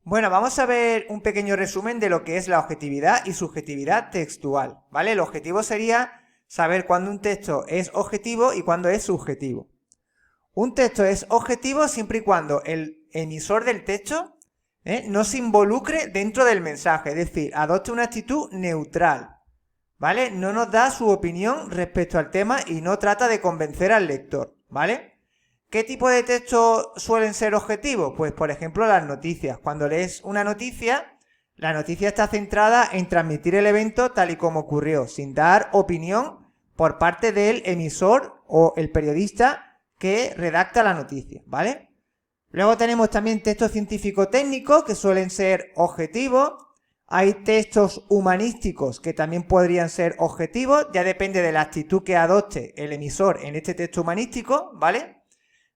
Bueno, vamos a ver un pequeño resumen de lo que es la objetividad y subjetividad textual, ¿vale? El objetivo sería saber cuándo un texto es objetivo y cuándo es subjetivo. Un texto es objetivo siempre y cuando el emisor del texto no se involucre dentro del mensaje, es decir, adopte una actitud neutral, ¿vale? No nos da su opinión respecto al tema y no trata de convencer al lector, ¿vale? ¿Qué tipo de textos suelen ser objetivos? Pues, por ejemplo, las noticias. Cuando lees una noticia, la noticia está centrada en transmitir el evento tal y como ocurrió, sin dar opinión por parte del emisor o el periodista que redacta la noticia, ¿vale? Luego tenemos también textos científico-técnicos que suelen ser objetivos. Hay textos humanísticos que también podrían ser objetivos, ya depende de la actitud que adopte el emisor en este texto humanístico, ¿vale?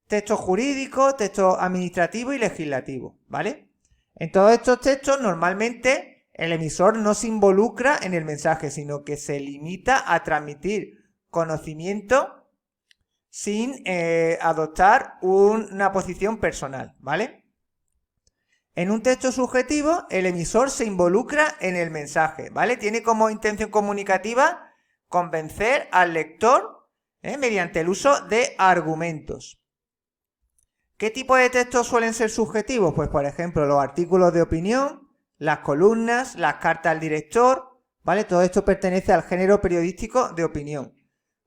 Textos jurídicos, textos administrativos y legislativos, ¿vale? En todos estos textos normalmente el emisor no se involucra en el mensaje, sino que se limita a transmitir conocimiento sin adoptar una posición personal, ¿vale? En un texto subjetivo, el emisor se involucra en el mensaje, ¿vale? Tiene como intención comunicativa convencer al lector mediante el uso de argumentos. ¿Qué tipo de textos suelen ser subjetivos? Pues, por ejemplo, los artículos de opinión, las columnas, las cartas al director, ¿vale? Todo esto pertenece al género periodístico de opinión,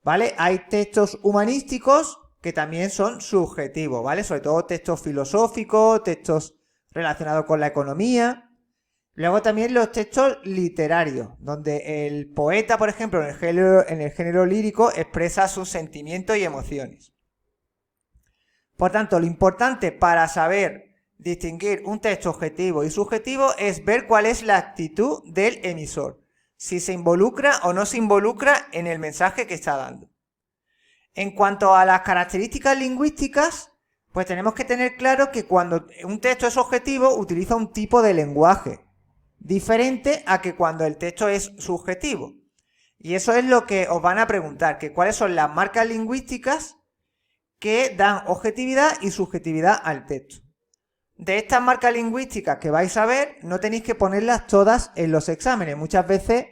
¿vale? Hay textos humanísticos que también son subjetivos, ¿vale? Sobre todo textos filosóficos, textos relacionados con la economía. Luego también los textos literarios, donde el poeta, por ejemplo, en el género lírico, expresa sus sentimientos y emociones. Por tanto, lo importante para saber distinguir un texto objetivo y subjetivo es ver cuál es la actitud del emisor, si se involucra o no se involucra en el mensaje que está dando. En cuanto a las características lingüísticas, pues tenemos que tener claro que cuando un texto es objetivo utiliza un tipo de lenguaje diferente a que cuando el texto es subjetivo. Y eso es lo que os van a preguntar, que cuáles son las marcas lingüísticas que dan objetividad y subjetividad al texto. De estas marcas lingüísticas que vais a ver, no tenéis que ponerlas todas en los exámenes. Muchas veces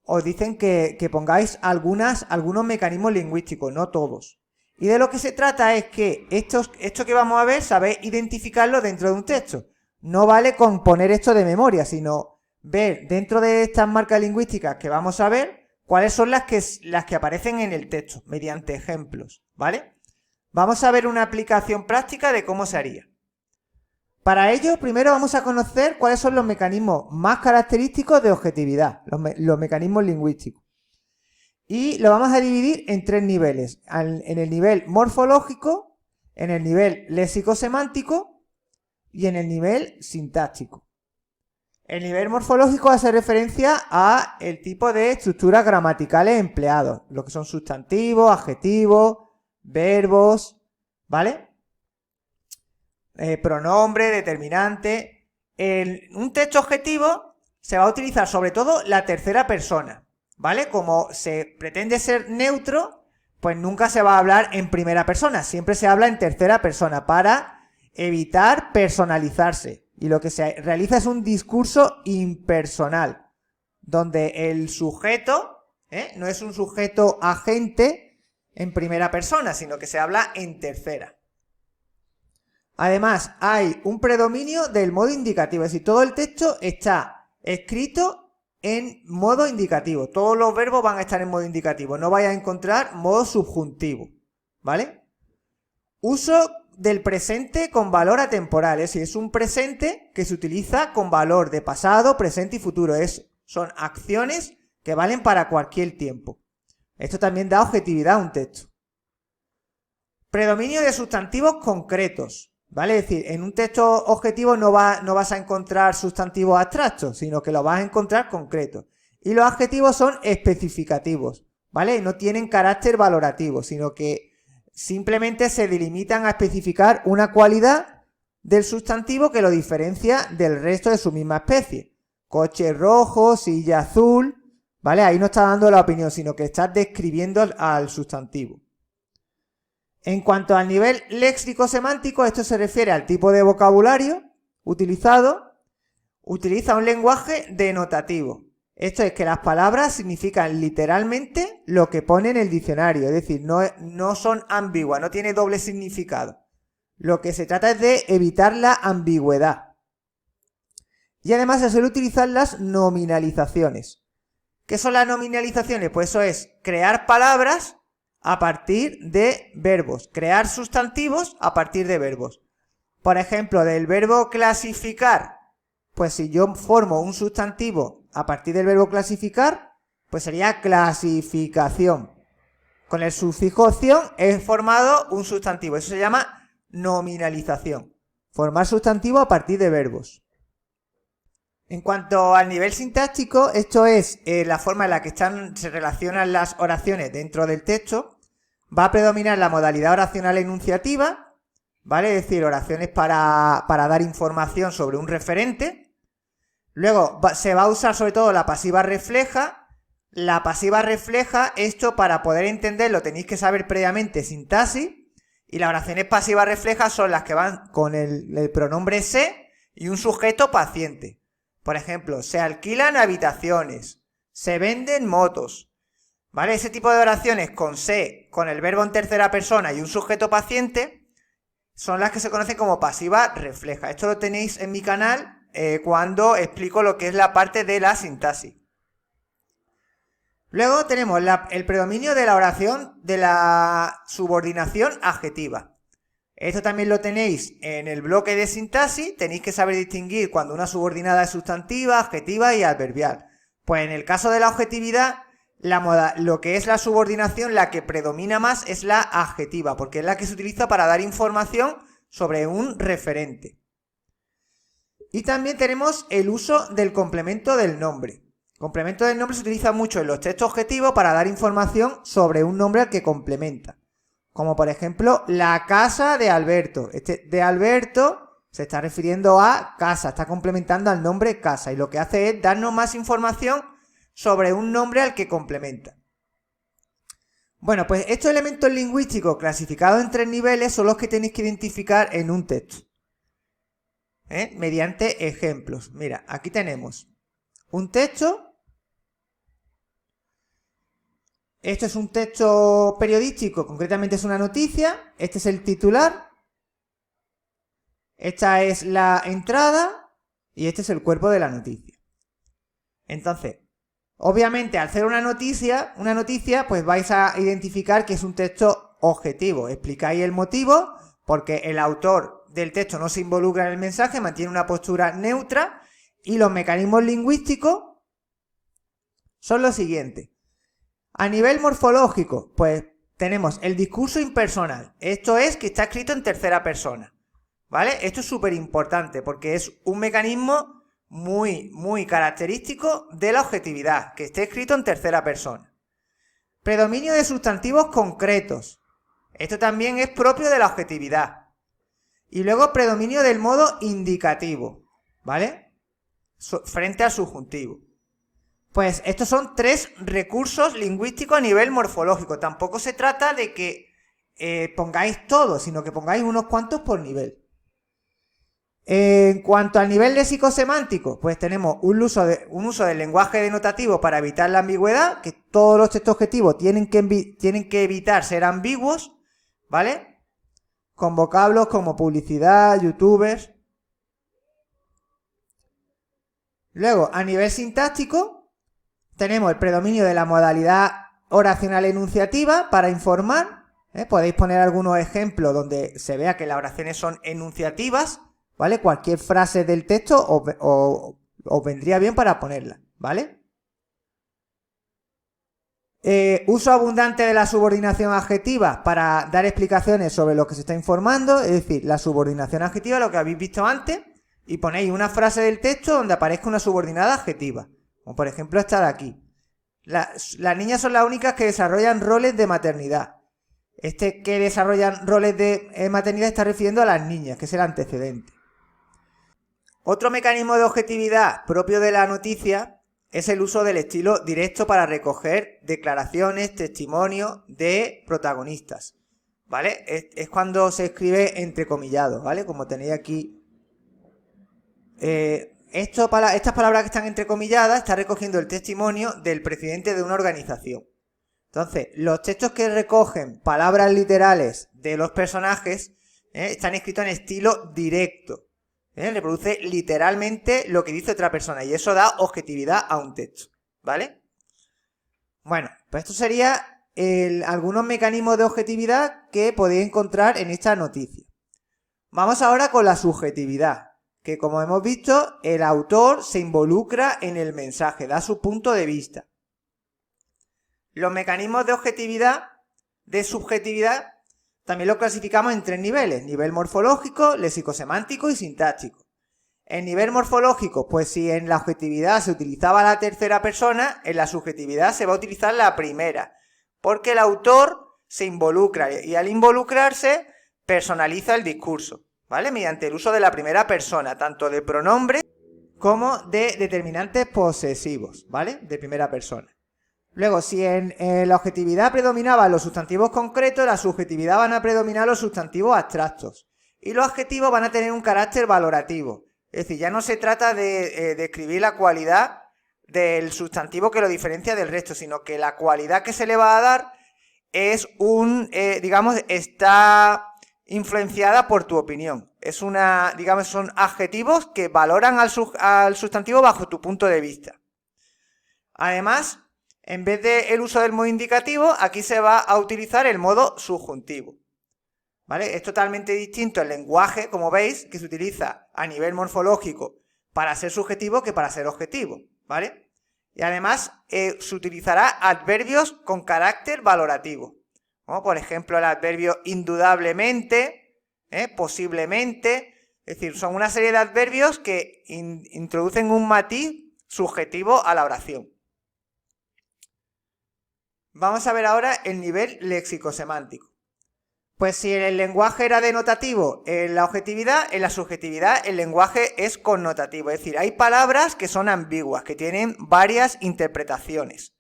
os dicen que pongáis algunos mecanismos lingüísticos, no todos. Y de lo que se trata es que esto que vamos a ver, sabéis identificarlo dentro de un texto. No vale con poner esto de memoria, sino ver dentro de estas marcas lingüísticas que vamos a ver, cuáles son las que aparecen en el texto, mediante ejemplos, ¿vale? Vamos a ver una aplicación práctica de cómo se haría. Para ello, primero vamos a conocer cuáles son los mecanismos más característicos de objetividad, los mecanismos lingüísticos. Y lo vamos a dividir en tres niveles, en el nivel morfológico, en el nivel léxico-semántico y en el nivel sintáctico. El nivel morfológico hace referencia a el tipo de estructuras gramaticales empleados, lo que son sustantivos, adjetivos, verbos, ¿vale? Pronombre, determinante. En un texto objetivo se va a utilizar sobre todo la tercera persona, ¿vale? Como se pretende ser neutro, pues nunca se va a hablar en primera persona, siempre se habla en tercera persona para evitar personalizarse. Y lo que se realiza es un discurso impersonal, donde el sujeto no es un sujeto agente en primera persona, sino que se habla en tercera. Además, hay un predominio del modo indicativo, es decir, todo el texto está escrito en modo indicativo. Todos los verbos van a estar en modo indicativo, no vais a encontrar modo subjuntivo, ¿vale? Uso del presente con valor atemporal, es decir, es un presente que se utiliza con valor de pasado, presente y futuro. Son acciones que valen para cualquier tiempo. Esto también da objetividad a un texto. Predominio de sustantivos concretos, ¿vale? Es decir, en un texto objetivo no vas a encontrar sustantivos abstractos, sino que los vas a encontrar concretos. Y los adjetivos son especificativos, ¿vale? No tienen carácter valorativo, sino que simplemente se delimitan a especificar una cualidad del sustantivo que lo diferencia del resto de su misma especie. Coche rojo, silla azul, ¿vale? Ahí no está dando la opinión, sino que está describiendo al sustantivo. En cuanto al nivel léxico-semántico, esto se refiere al tipo de vocabulario utilizado utiliza un lenguaje denotativo. Esto es que las palabras significan literalmente lo que pone en el diccionario, es decir, no son ambiguas, no tiene doble significado. Lo que se trata es de evitar la ambigüedad. Y además se suele utilizar las nominalizaciones. ¿Qué son las nominalizaciones? Pues eso es crear palabras a partir de verbos, crear sustantivos a partir de verbos. Por ejemplo, del verbo clasificar, pues si yo formo un sustantivo a partir del verbo clasificar, pues sería clasificación. Con el sufijo opción he formado un sustantivo, eso se llama nominalización. Formar sustantivo a partir de verbos. En cuanto al nivel sintáctico, esto es la forma en la que se relacionan las oraciones dentro del texto. Va a predominar la modalidad oracional enunciativa, ¿vale? Es decir, oraciones para dar información sobre un referente. Luego se va a usar sobre todo la pasiva refleja. La pasiva refleja, esto para poder entenderlo tenéis que saber previamente sintaxis. Y las oraciones pasivas reflejas son las que van con el pronombre se y un sujeto paciente. Por ejemplo, se alquilan habitaciones, se venden motos, ¿vale? Ese tipo de oraciones con se, con el verbo en tercera persona y un sujeto paciente, son las que se conocen como pasiva refleja. Esto lo tenéis en mi canal cuando explico lo que es la parte de la sintaxis. Luego tenemos el predominio de la oración de la subordinación adjetiva. Esto también lo tenéis en el bloque de sintaxis, tenéis que saber distinguir cuando una subordinada es sustantiva, adjetiva y adverbial. Pues en el caso de la objetividad, lo que es la subordinación, la que predomina más es la adjetiva, porque es la que se utiliza para dar información sobre un referente. Y también tenemos el uso del complemento del nombre. El complemento del nombre se utiliza mucho en los textos objetivos para dar información sobre un nombre al que complementa. Como por ejemplo, la casa de Alberto. Este de Alberto se está refiriendo a casa, está complementando al nombre casa. Y lo que hace es darnos más información sobre un nombre al que complementa. Bueno, pues estos elementos lingüísticos clasificados en 3 niveles son los que tenéis que identificar en un texto. Mediante ejemplos. Mira, aquí tenemos un texto. Esto es un texto periodístico, concretamente es una noticia. Este es el titular. Esta es la entrada. Y este es el cuerpo de la noticia. Entonces, obviamente, al hacer una noticia, pues vais a identificar que es un texto objetivo. Explicáis el motivo, porque el autor del texto no se involucra en el mensaje, mantiene una postura neutra. Y los mecanismos lingüísticos son los siguientes. A nivel morfológico, pues tenemos el discurso impersonal. Esto es que está escrito en tercera persona, ¿vale? Esto es súper importante porque es un mecanismo muy característico de la objetividad, que esté escrito en tercera persona. Predominio de sustantivos concretos. Esto también es propio de la objetividad. Y luego predominio del modo indicativo, ¿vale? Frente al subjuntivo. Pues estos son 3 recursos lingüísticos a nivel morfológico. Tampoco se trata de que pongáis todos, sino que pongáis unos cuantos por nivel. En cuanto al nivel léxico-semántico, pues tenemos un uso del lenguaje denotativo para evitar la ambigüedad, que todos los textos objetivos tienen que evitar ser ambiguos, ¿vale? Con vocablos como publicidad, youtubers. Luego, a nivel sintáctico, tenemos el predominio de la modalidad oracional enunciativa para informar. Podéis poner algunos ejemplos donde se vea que las oraciones son enunciativas, ¿vale? Cualquier frase del texto os vendría bien para ponerla, ¿vale? Uso abundante de la subordinación adjetiva para dar explicaciones sobre lo que se está informando, es decir, la subordinación adjetiva, lo que habéis visto antes, y ponéis una frase del texto donde aparezca una subordinada adjetiva. Como por ejemplo esta de aquí. Las niñas son las únicas que desarrollan roles de maternidad. Este que desarrollan roles de maternidad está refiriendo a las niñas, que es el antecedente. Otro mecanismo de objetividad propio de la noticia es el uso del estilo directo para recoger declaraciones, testimonios de protagonistas, ¿vale? Es cuando se escribe entrecomillado, ¿vale? Como tenéis aquí estas palabras que están entrecomilladas están recogiendo el testimonio del presidente de una organización. Entonces, los textos que recogen palabras literales de los personajes están escritos en estilo directo. Reproduce literalmente lo que dice otra persona y eso da objetividad a un texto, ¿vale? Bueno, pues esto sería algunos mecanismos de objetividad que podéis encontrar en esta noticia. Vamos ahora con la subjetividad, que como hemos visto, el autor se involucra en el mensaje, da su punto de vista. Los mecanismos de objetividad, de subjetividad, también los clasificamos en 3 niveles: nivel morfológico, léxico-semántico y sintáctico. En nivel morfológico, pues si en la objetividad se utilizaba la tercera persona, en la subjetividad se va a utilizar la primera, porque el autor se involucra y al involucrarse personaliza el discurso, ¿vale? Mediante el uso de la primera persona, tanto de pronombres como de determinantes posesivos, ¿vale? De primera persona. Luego, si en la objetividad predominaban los sustantivos concretos, en la subjetividad van a predominar los sustantivos abstractos. Y los adjetivos van a tener un carácter valorativo. Es decir, ya no se trata de describir la cualidad del sustantivo que lo diferencia del resto, sino que la cualidad que se le va a dar es está influenciada por tu opinión. Son adjetivos que valoran al sustantivo bajo tu punto de vista. Además, en vez del uso del modo indicativo, aquí se va a utilizar el modo subjuntivo, ¿vale? Es totalmente distinto el lenguaje, como veis, que se utiliza a nivel morfológico para ser subjetivo que para ser objetivo, ¿vale? Y además se utilizará adverbios con carácter valorativo, como por ejemplo el adverbio indudablemente, posiblemente. Es decir, son una serie de adverbios que introducen un matiz subjetivo a la oración. Vamos a ver ahora el nivel léxico-semántico. Pues si el lenguaje era denotativo en la objetividad, en la subjetividad el lenguaje es connotativo. Es decir, hay palabras que son ambiguas, que tienen varias interpretaciones,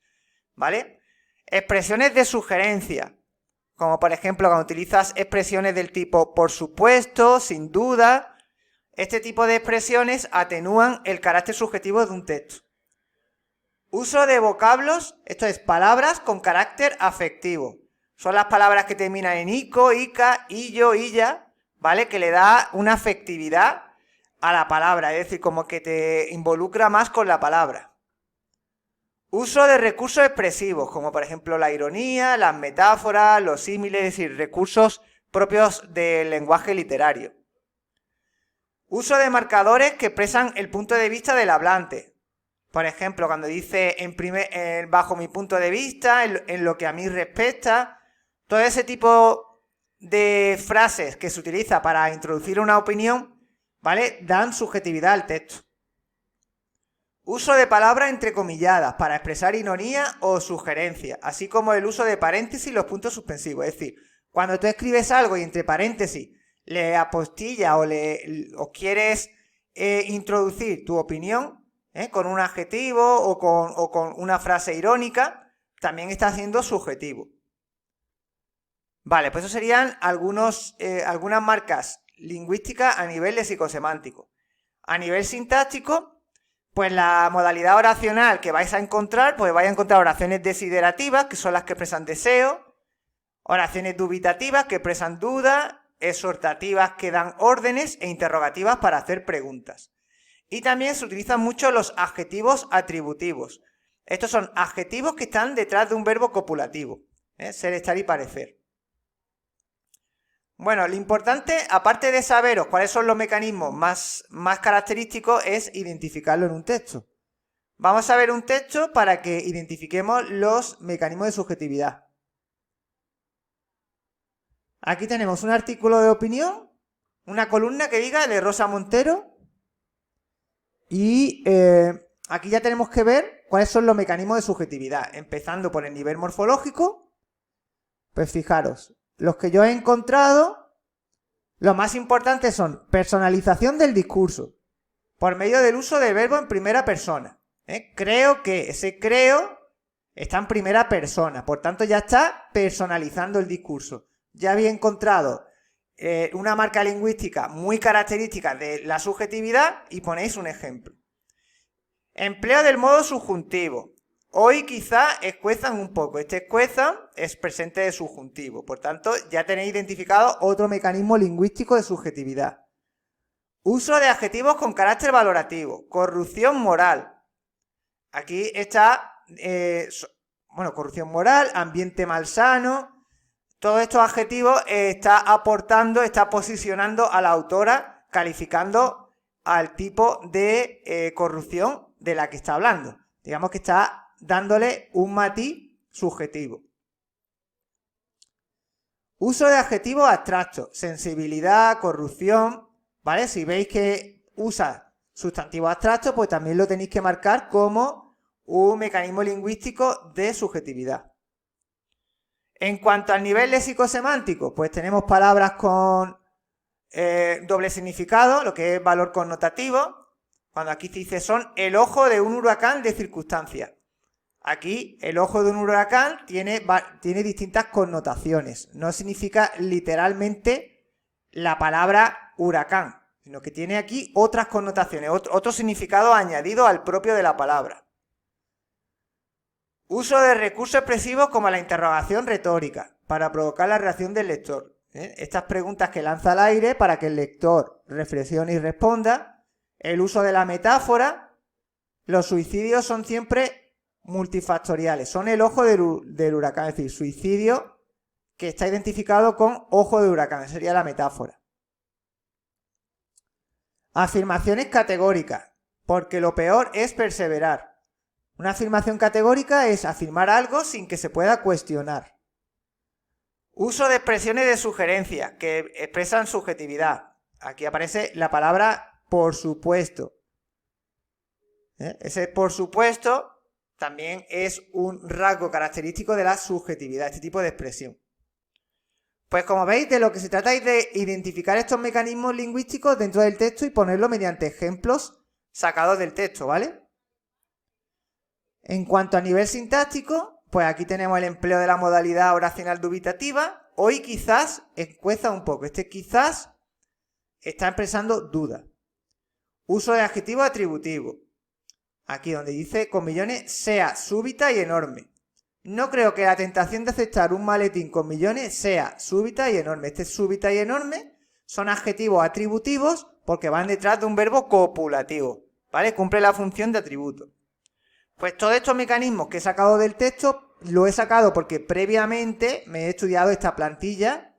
¿vale? Expresiones de sugerencia, como por ejemplo cuando utilizas expresiones del tipo por supuesto, sin duda. Este tipo de expresiones atenúan el carácter subjetivo de un texto. Uso de vocablos, esto es, palabras con carácter afectivo. Son las palabras que terminan en ico, ica, illo, illa, ¿vale? Que le da una afectividad a la palabra, es decir, como que te involucra más con la palabra. Uso de recursos expresivos, como por ejemplo la ironía, las metáforas, los símiles, es decir, recursos propios del lenguaje literario. Uso de marcadores que expresan el punto de vista del hablante. Por ejemplo, cuando dice bajo mi punto de vista, en lo que a mí respecta, todo ese tipo de frases que se utiliza para introducir una opinión, ¿vale? Dan subjetividad al texto. Uso de palabras entrecomilladas para expresar ironía o sugerencia, así como el uso de paréntesis y los puntos suspensivos. Es decir, cuando tú escribes algo y entre paréntesis le apostillas o quieres introducir tu opinión, con un adjetivo o con una frase irónica, también está siendo subjetivo. Vale, pues eso serían algunas marcas lingüísticas a nivel léxico-semántico. A nivel sintáctico, pues la modalidad oracional que vais a encontrar, pues vais a encontrar oraciones desiderativas, que son las que expresan deseo, oraciones dubitativas, que expresan duda, exhortativas, que dan órdenes, e interrogativas para hacer preguntas. Y también se utilizan mucho los adjetivos atributivos. Estos son adjetivos que están detrás de un verbo copulativo, ser, estar y parecer. Bueno, lo importante, aparte de saberos cuáles son los mecanismos más característicos, es identificarlo en un texto. Vamos a ver un texto para que identifiquemos los mecanismos de subjetividad. Aquí tenemos un artículo de opinión, una columna que diga de Rosa Montero. Y aquí ya tenemos que ver cuáles son los mecanismos de subjetividad, empezando por el nivel morfológico. Pues fijaros, los que yo he encontrado, los más importantes son personalización del discurso, por medio del uso del verbo en primera persona. Creo que, ese creo está en primera persona, por tanto ya está personalizando el discurso. Ya había encontrado una marca lingüística muy característica de la subjetividad y ponéis un ejemplo, Empleo del modo subjuntivo. Hoy quizá escuezan un poco. Este escuezan es presente de subjuntivo. Por tanto, ya tenéis identificado otro mecanismo lingüístico de subjetividad. Uso de adjetivos con carácter valorativo. Corrupción moral. Aquí está, corrupción moral, ambiente malsano. Todos estos adjetivos está aportando, está posicionando a la autora, calificando al tipo de corrupción de la que está hablando. Digamos que está dándole un matiz subjetivo. Uso de adjetivos abstractos, sensibilidad, corrupción, ¿vale? Si veis que usa sustantivos abstractos, pues también lo tenéis que marcar como un mecanismo lingüístico de subjetividad. En cuanto al nivel léxico-semántico, pues tenemos palabras con doble significado, lo que es valor connotativo. Cuando aquí se dice son el ojo de un huracán de circunstancias. Aquí el ojo de un huracán tiene distintas connotaciones. No significa literalmente la palabra huracán, sino que tiene aquí otras connotaciones, otro significado añadido al propio de la palabra. Uso de recursos expresivos como la interrogación retórica, para provocar la reacción del lector. Estas preguntas que lanza al aire para que el lector reflexione y responda. El uso de la metáfora. Los suicidios son siempre multifactoriales, son el ojo del huracán, es decir, suicidio que está identificado con ojo de huracán, sería la metáfora. Afirmaciones categóricas, porque lo peor es perseverar. Una afirmación categórica es afirmar algo sin que se pueda cuestionar. Uso de expresiones de sugerencia que expresan subjetividad. Aquí aparece la palabra por supuesto. Ese por supuesto también es un rasgo característico de la subjetividad, este tipo de expresión. Pues como veis, de lo que se trata es de identificar estos mecanismos lingüísticos dentro del texto y ponerlo mediante ejemplos sacados del texto, ¿vale? En cuanto a nivel sintáctico, pues aquí tenemos el empleo de la modalidad oracional dubitativa. Hoy quizás escueza un poco. Este quizás está expresando duda. Uso de adjetivo atributivo. Aquí donde dice con millones sea súbita y enorme. No creo que la tentación de aceptar un maletín con millones sea súbita y enorme. Este súbita y enorme son adjetivos atributivos porque van detrás de un verbo copulativo, ¿vale? Cumple la función de atributo. Pues todos estos mecanismos que he sacado del texto, lo he sacado porque previamente me he estudiado esta plantilla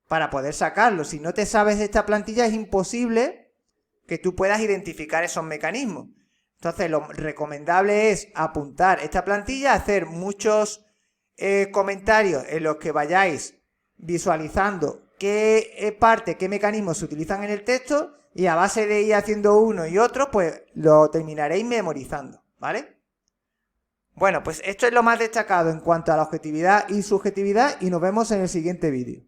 para poder sacarlo. Si no te sabes esta plantilla es imposible que tú puedas identificar esos mecanismos. Entonces lo recomendable es apuntar esta plantilla, hacer muchos comentarios en los que vayáis visualizando qué mecanismos se utilizan en el texto y a base de ir haciendo uno y otro, pues lo terminaréis memorizando, ¿vale? Bueno, pues esto es lo más destacado en cuanto a la objetividad y subjetividad y nos vemos en el siguiente vídeo.